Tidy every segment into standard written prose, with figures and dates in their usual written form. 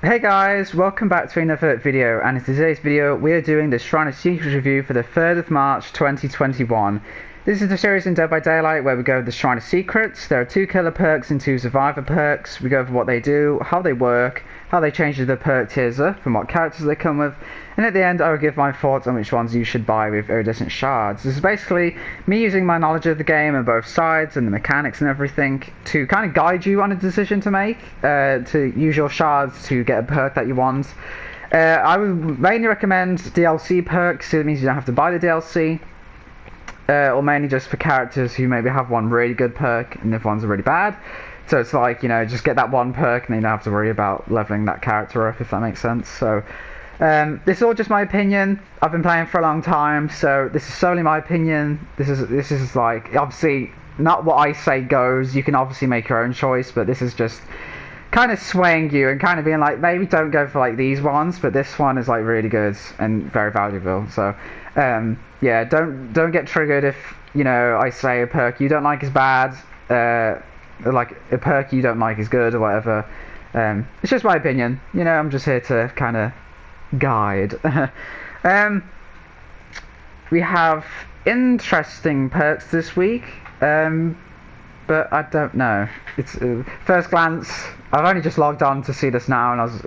Hey guys, welcome back to another video, and in today's video we are doing the Shrine of Secrets review for the 3rd of March 2021. This is the series in Dead by Daylight where we go over the Shrine of Secrets. There are 2 killer perks and 2 survivor perks. We go over what they do, how they work, how they change the perk tiers up, and what characters they come with, and at the end I will give my thoughts on which ones you should buy with iridescent shards. This is basically me using my knowledge of the game and both sides and the mechanics and everything to kind of guide you on a decision to make, to use your shards to get a perk that you want. I would mainly recommend DLC perks, so it means you don't have to buy the DLC. Or mainly just for characters who maybe have one really good perk and if one's really bad. So it's like, you know, just get that one perk and then you don't have to worry about leveling that character up, if that makes sense. So this is all just my opinion. I've been playing for a long time, so this is solely my opinion. This is like, obviously not what I say goes. You can obviously make your own choice, but this is just kind of swaying you and kind of being like, maybe don't go for like these ones, but this one is like really good and very valuable. So yeah, don't get triggered if, you know, I say a perk you don't like is bad, like a perk you don't like is good or whatever. It's just my opinion, you know. I'm just here to kind of guide. We have interesting perks this week, but I don't know. It's first glance, I've only just logged on to see this now, and I was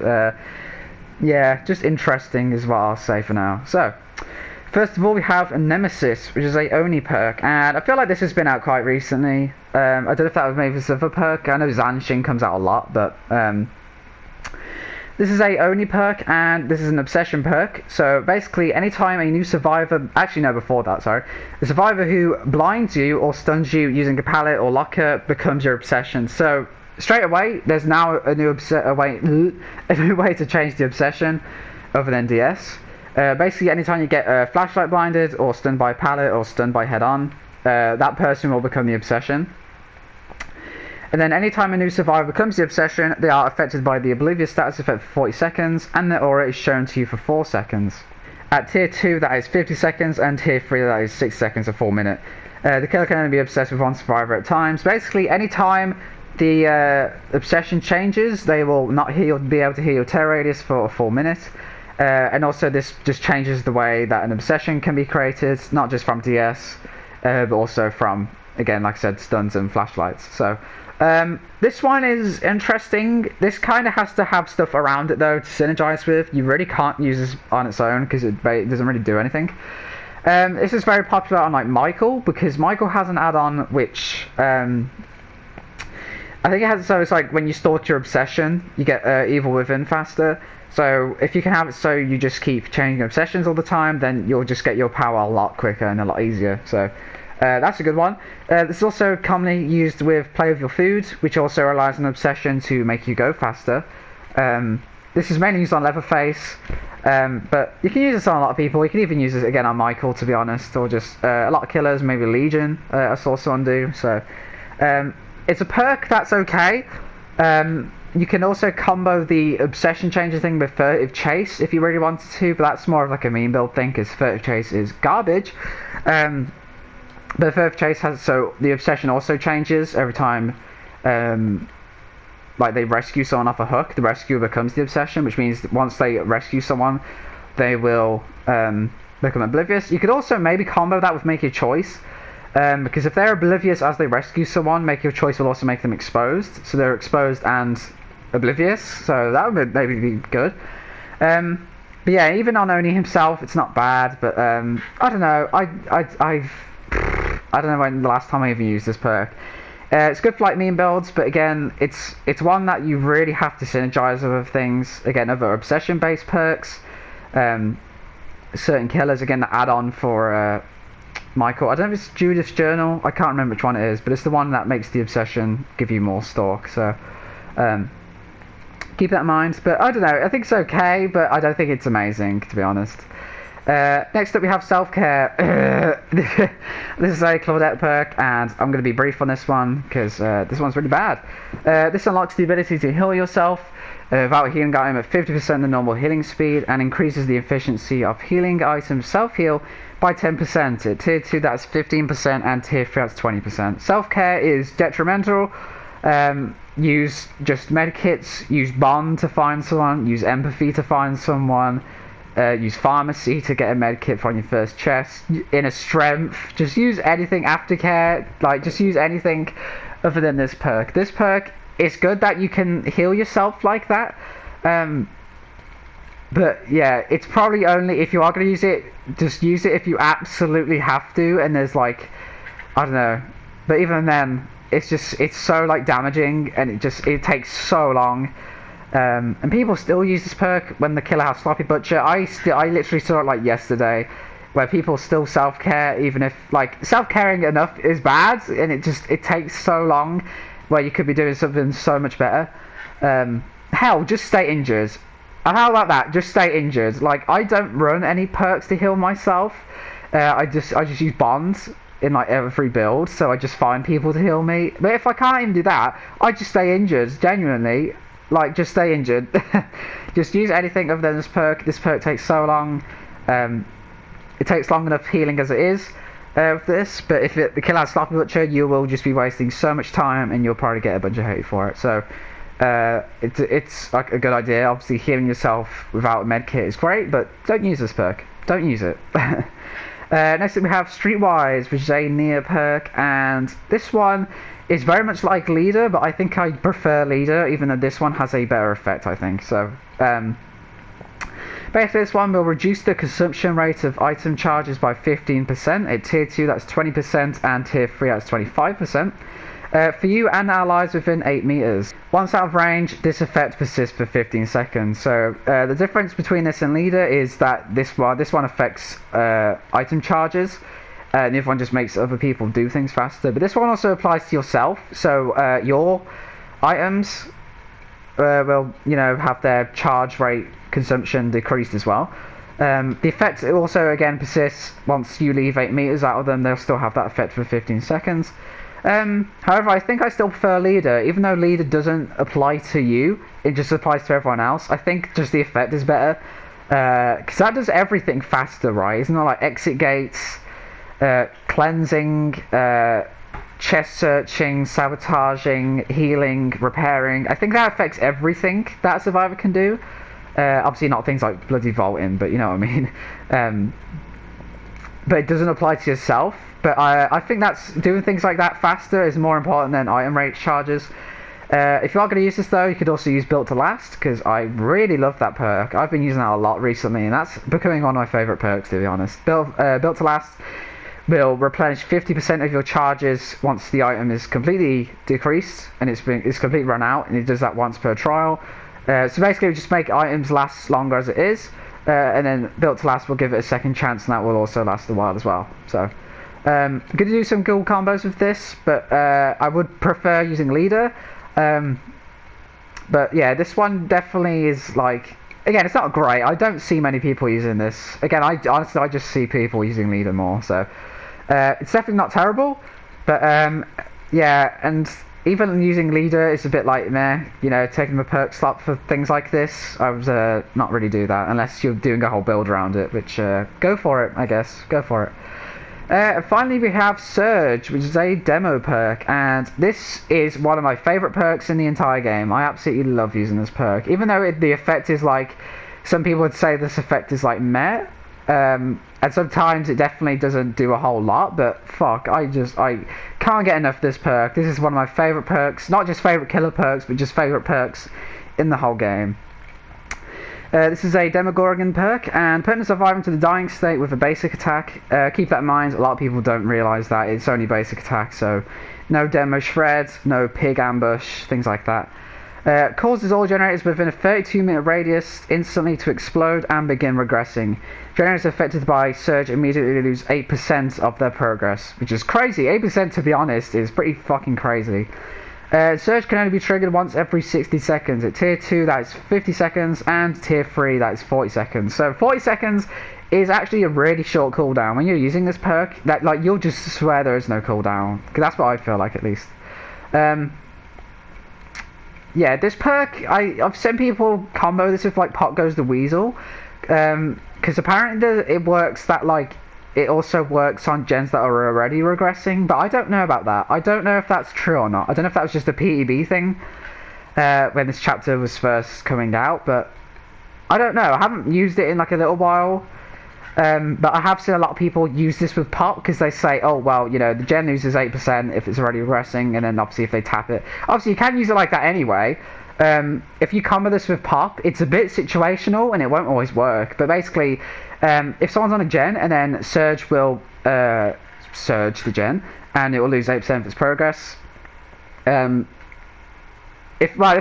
yeah, just interesting is what I'll say for now. So first of all, we have a Nemesis, which is a Oni perk, and I feel like this has been out quite recently. I don't know if that was maybe this other perk. I know Zanshin comes out a lot, but this is a Oni perk, and this is an Obsession perk. So basically, anytime a new survivor, actually no, before that, sorry, the survivor who blinds you or stuns you using a pallet or locker becomes your Obsession. So straight away, there's now a new way to change the Obsession, other than DS. Basically, anytime you get flashlight blinded or stunned by pallet or stunned by head-on, that person will become the Obsession. And then anytime a new survivor becomes the Obsession, they are affected by the Oblivious status effect for 40 seconds, and their aura is shown to you for 4 seconds. At tier 2, that is 50 seconds, and tier 3, that is 6 seconds or 4 minutes. The killer can only be obsessed with one survivor at times. Basically, anytime the Obsession changes, they will not be able to heal your terror radius for 4 minutes. And also this just changes the way that an Obsession can be created, not just from DS, but also from, again, like I said, stuns and flashlights. So this one is interesting. This kind of has to have stuff around it though to synergize with. You really can't use this on its own because it doesn't really do anything. This is very popular on like Michael, because Michael has an add-on which I think it has, so it's like when you stalk your Obsession, you get Evil Within faster. So if you can have it so you just keep changing Obsessions all the time, then you'll just get your power a lot quicker and a lot easier. So that's a good one. This is also commonly used with Play With Your Food, which also relies on Obsession to make you go faster. This is mainly used on Leatherface, but you can use this on a lot of people. You can even use it again on Michael, to be honest, or just a lot of killers, maybe Legion, I saw someone do. So it's a perk that's okay. You can also combo the Obsession changer thing with Furtive Chase if you really wanted to, but that's more of like a meme build thing because Furtive Chase is garbage. But Furtive Chase has, so the Obsession also changes every time like they rescue someone off a hook. The rescuer becomes the Obsession, which means that once they rescue someone, they will become oblivious. You could also maybe combo that with Make Your Choice. Because if they're oblivious as they rescue someone, Make Your Choice will also make them exposed. So they're exposed and oblivious, so that would maybe be good. But yeah, even on Oni himself, it's not bad. But I don't know. I don't know when the last time I even used this perk. It's good for like meme builds, but again, it's one that you really have to synergize with other things. Again, other Obsession-based perks, certain killers. Again, the add-on for Michael, I don't know if it's Judith's Journal, I can't remember which one it is, but it's the one that makes the Obsession give you more stalk, so keep that in mind. But I don't know, I think it's okay, but I don't think it's amazing, to be honest. Next up we have Self-Care. This is a Claudette perk, and I'm going to be brief on this one, because this one's really bad. This unlocks the ability to heal yourself without a healing item at 50% the normal healing speed, and increases the efficiency of healing items self-heal by 10%. At tier 2 that's 15%, and tier 3 that's 20%. Self-care is detrimental use just medkits, use bond to find someone, use empathy to find someone, use pharmacy to get a medkit from your first chest, inner strength, just use anything, aftercare, like just use anything other than this perk. This perk, it's good that you can heal yourself like that, but yeah, it's probably only, if you are going to use it, just use it if you absolutely have to, and there's like, I don't know, but even then, it's so like damaging, and it takes so long, and people still use this perk when the killer has sloppy butcher. I literally saw it like yesterday, where people still self-care, even if like self-caring enough is bad, and it takes so long, where you could be doing something so much better. Hell, just stay injured. How about that? Just stay injured. Like, I don't run any perks to heal myself. I just use bonds in like every build, so I just find people to heal me. But if I can't even do that, I just stay injured. Genuinely, like, just stay injured. Just use anything other than this perk. This perk takes so long. It takes long enough healing as it is with this. But if the killer has sloppy butcher, you will just be wasting so much time, and you'll probably get a bunch of hate for it. So. It's like a good idea. Obviously, healing yourself without a medkit is great, but don't use this perk. Don't use it. Next up we have Streetwise, which is a Nia perk, and this one is very much like Leader, but I think I prefer Leader, even though this one has a better effect, I think. So, basically this one will reduce the consumption rate of item charges by 15%. At tier 2 that's 20%, and tier 3 that's 25%. For you and allies within 8 meters. Once out of range, this effect persists for 15 seconds. So the difference between this and Leader is that this one affects item charges, and the other one just makes other people do things faster. But this one also applies to yourself, so your items will, have their charge rate consumption decreased as well. The effect also again persists once you leave 8 meters out of them. They'll still have that effect for 15 seconds. However, I think I still prefer Leader, even though Leader doesn't apply to you, it just applies to everyone else. I think just the effect is better, because that does everything faster, right? It's not like exit gates, cleansing, chest searching, sabotaging, healing, repairing. I think that affects everything that a survivor can do. Obviously not things like bloody vaulting, but you know what I mean. But it doesn't apply to yourself. But I think that's doing things like that faster is more important than item rate charges. If you are going to use this though, you could also use Built to Last, because I really love that perk. I've been using that a lot recently, and that's becoming one of my favourite perks, to be honest. Built to Last will replenish 50% of your charges once the item is completely decreased and it's completely run out, and it does that once per trial. So basically, we just make items last longer as it is, and then Built to Last will give it a second chance, and that will also last a while as well. So. I'm going to do some cool combos with this, but I would prefer using Leader. But yeah, this one definitely is like, again, it's not great. I don't see many people using this. Again, honestly I just see people using Leader more. So it's definitely not terrible, but yeah, and even using Leader is a bit like meh. Taking a perk slot for things like this, I would not really do that unless you're doing a whole build around it. Which go for it, I guess. Go for it. Finally, we have Surge, which is a demo perk, and this is one of my favourite perks in the entire game. I absolutely love using this perk, even though the effect is like, some people would say this effect is like meh, and sometimes it definitely doesn't do a whole lot, but fuck, I can't get enough of this perk. This is one of my favourite perks, not just favourite killer perks, but just favourite perks in the whole game. This is a Demogorgon perk, and putting a survivor into the dying state with a basic attack. Keep that in mind, a lot of people don't realise that it's only basic attack, so no demo shred, no pig ambush, things like that. Causes all generators within a 32-meter radius instantly to explode and begin regressing. Generators affected by Surge immediately lose 8% of their progress, which is crazy. 8%, to be honest, is pretty fucking crazy. Surge can only be triggered once every 60 seconds. At tier 2 that is 50 seconds, and tier 3 that is 40 seconds. So 40 seconds is actually a really short cooldown. When you're using this perk, that like you'll just swear there is no cooldown, because that's what I feel like, at least. Yeah, this perk, I've seen people combo this with like Pot Goes the Weasel, because apparently it works that like it also works on gens that are already regressing, but I don't know about that. I don't know if that's true or not. I don't know if that was just a PEB thing. when this chapter was first coming out, but I don't know. I haven't used it in like a little while. But I have seen a lot of people use this with pop because they say, oh, well, you know, the gen loses 8% if it's already regressing, and then obviously if they tap it. Obviously, you can use it like that anyway. If you combo this with pop, it's a bit situational and it won't always work. But basically, if someone's on a gen and then Surge will surge the gen and it will lose 8% of its progress. If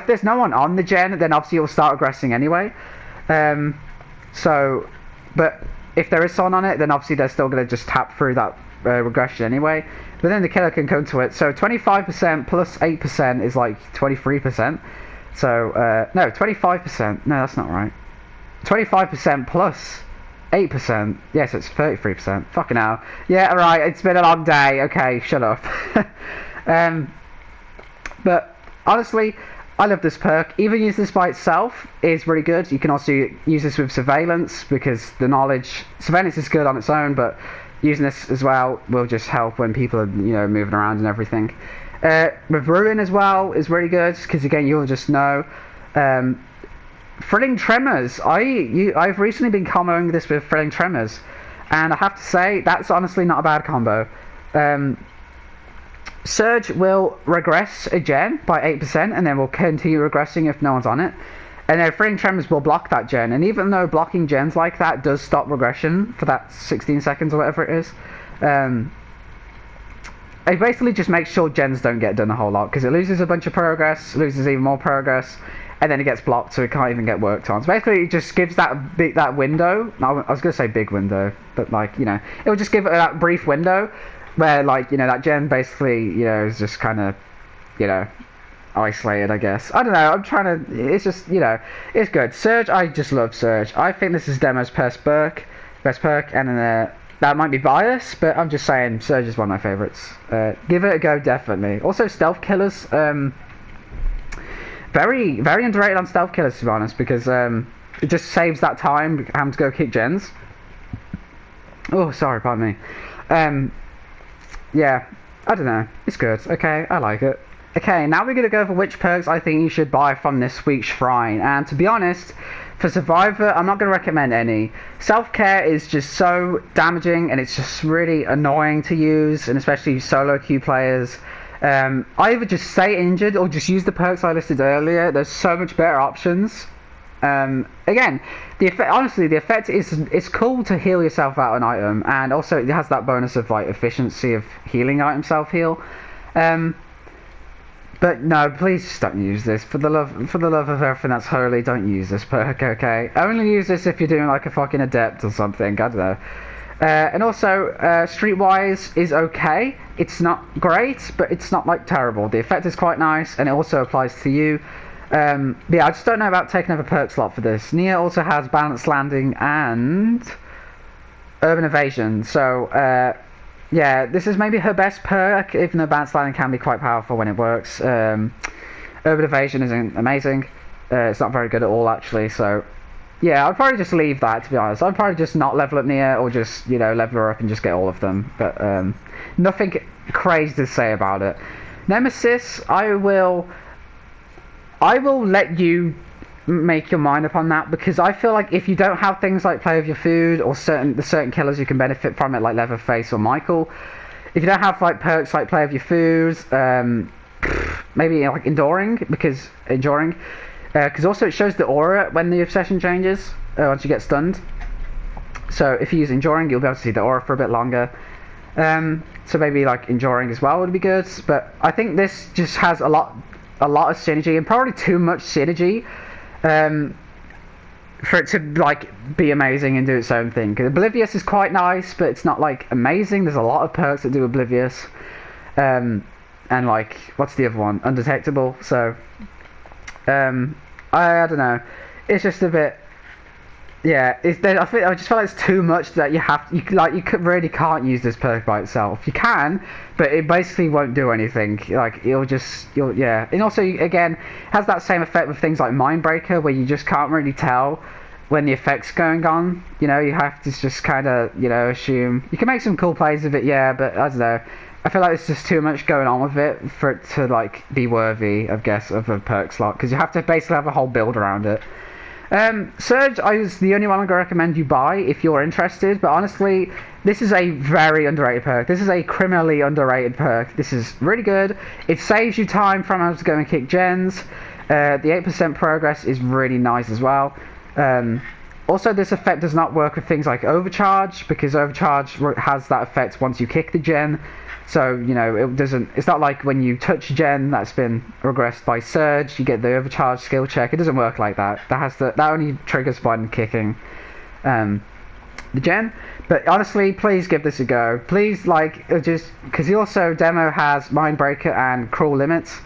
there's no one on the gen, then obviously it will start regressing anyway. But if there is someone on it, then obviously they're still going to just tap through that regression anyway. But then the killer can come to it. So 25% plus 8% is like 23%. So, no, 25%. No, that's not right. 25% plus 8%. Yes, it's 33%. Fucking hell. Yeah, alright, it's been a long day. Okay, shut up. But honestly, I love this perk. Even using this by itself is really good. You can also use this with surveillance because the knowledge... Surveillance is good on its own, but using this as well will just help when people are, you know, moving around and everything. With Ruin as well is really good because, again, you'll just know. Thrilling Tremors. I've recently been comboing this with Thrilling Tremors, and I have to say, that's honestly not a bad combo. Surge will regress a gen by 8% and then will continue regressing if no one's on it. And then Thrilling Tremors will block that gen. And even though blocking gens like that does stop regression for that 16 seconds or whatever it is, it basically just makes sure gens don't get done a whole lot because it loses a bunch of progress, loses even more progress, and then it gets blocked so it can't even get worked on. So basically it just gives that window, I was going to say big window, but like, you know, it will just give it that brief window where, like, you know, that gen basically, you know, is just kind of, you know, isolated, I guess. I don't know, I'm trying to, it's just, you know, it's good. Surge, I just love Surge. I think this is Demo's best perk, and that might be biased, but I'm just saying Surge is one of my favourites. Give it a go, definitely. Also, Stealth Killers, very, very underrated on Stealth Killers, to be honest, because it just saves that time having to go kick gens. Oh, sorry, pardon me. Yeah, I don't know. It's good. Okay, I like it. Okay, now we're going to go over which perks I think you should buy from this week's Shrine. And to be honest, for Survivor, I'm not going to recommend any. Self-Care is just so damaging and it's just really annoying to use, and especially solo queue players. Either just stay injured or just use the perks I listed earlier. There's so much better options. Again, the effect is, it's cool to heal yourself out an item, and also it has that bonus of like efficiency of healing item self heal. But no, please just don't use this. For the love of everything that's holy, don't use this perk, okay? Only use this if you're doing like a fucking adept or something, I don't know. And also, Streetwise is okay. It's not great, but it's not like terrible. The effect is quite nice, and it also applies to you. But yeah, I just don't know about taking over perk slot for this. Nia also has Balanced Landing and Urban Evasion, so yeah, this is maybe her best perk, even though Balanced Landing can be quite powerful when it works. Urban Evasion isn't amazing. It's not very good at all, actually, so yeah, I'd probably just leave that, to be honest. I'd probably just not level up Nia, or just, you know, level her up and just get all of them, but nothing crazy to say about it. Nemesis, I will let you make your mind up on that, because I feel like if you don't have things like Play With Your Food or the certain killers you can benefit from it, like Leatherface or Michael, if you don't have like perks like Play With Your Food, maybe like Enduring, because also it shows the aura when the obsession changes once you get stunned. So if you use Enduring, you'll be able to see the aura for a bit longer. So maybe like Enduring as well would be good, but I think this just has a lot of synergy, and probably too much synergy for it to like be amazing and do its own thing. Because Oblivious is quite nice, but it's not like amazing. There's a lot of perks that do Oblivious, and like, what's the other one? Undetectable. So I don't know. It's just a bit. Yeah, I just feel like it's too much that you really can't use this perk by itself. You can, but it basically won't do anything. Like, yeah. And also, again, it has that same effect with things like Mindbreaker, where you just can't really tell when the effect's going on. You know, you have to just kind of, you know, assume. You can make some cool plays of it, yeah, but I don't know. I feel like there's just too much going on with it for it to like be worthy, I guess, of a perk slot, because you have to basically have a whole build around it. Surge is the only one I'm going to recommend you buy if you're interested, but honestly, this is a very underrated perk. This is a criminally underrated perk. This is really good. It saves you time from having to go and kick gens. The 8% progress is really nice as well. Also, this effect does not work with things like overcharge, because overcharge has that effect once you kick the gen. So, you know, it doesn't. It's not like when you touch a gen that's been regressed by Surge, you get the overcharge skill check. It doesn't work like that. That only triggers when kicking the gen. But honestly, please give this a go. Please, like, just because he also demo has Mindbreaker and Cruel Limits.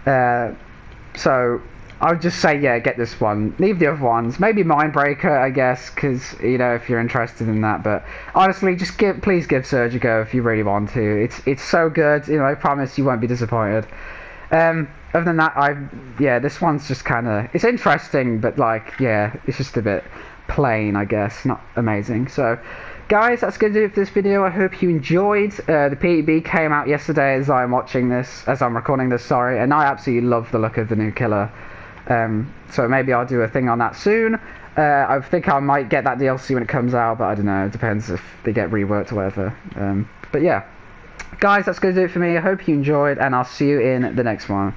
So I would just say, yeah, get this one. Leave the other ones. Maybe Mindbreaker, I guess, because, you know, if you're interested in that. But honestly, just please give Surge a go if you really want to. It's so good. You know, I promise you won't be disappointed. Other than that, yeah, this one's just kind of, it's interesting, but like, yeah, it's just a bit plain, I guess. Not amazing. So, guys, that's going to do it for this video. I hope you enjoyed. The PEB came out yesterday as I'm recording this, sorry, and I absolutely love the look of the new killer. So maybe I'll do a thing on that soon. I think I might get that DLC when it comes out, but I don't know. It depends if they get reworked or whatever. But yeah, guys, that's going to do it for me. I hope you enjoyed, and I'll see you in the next one.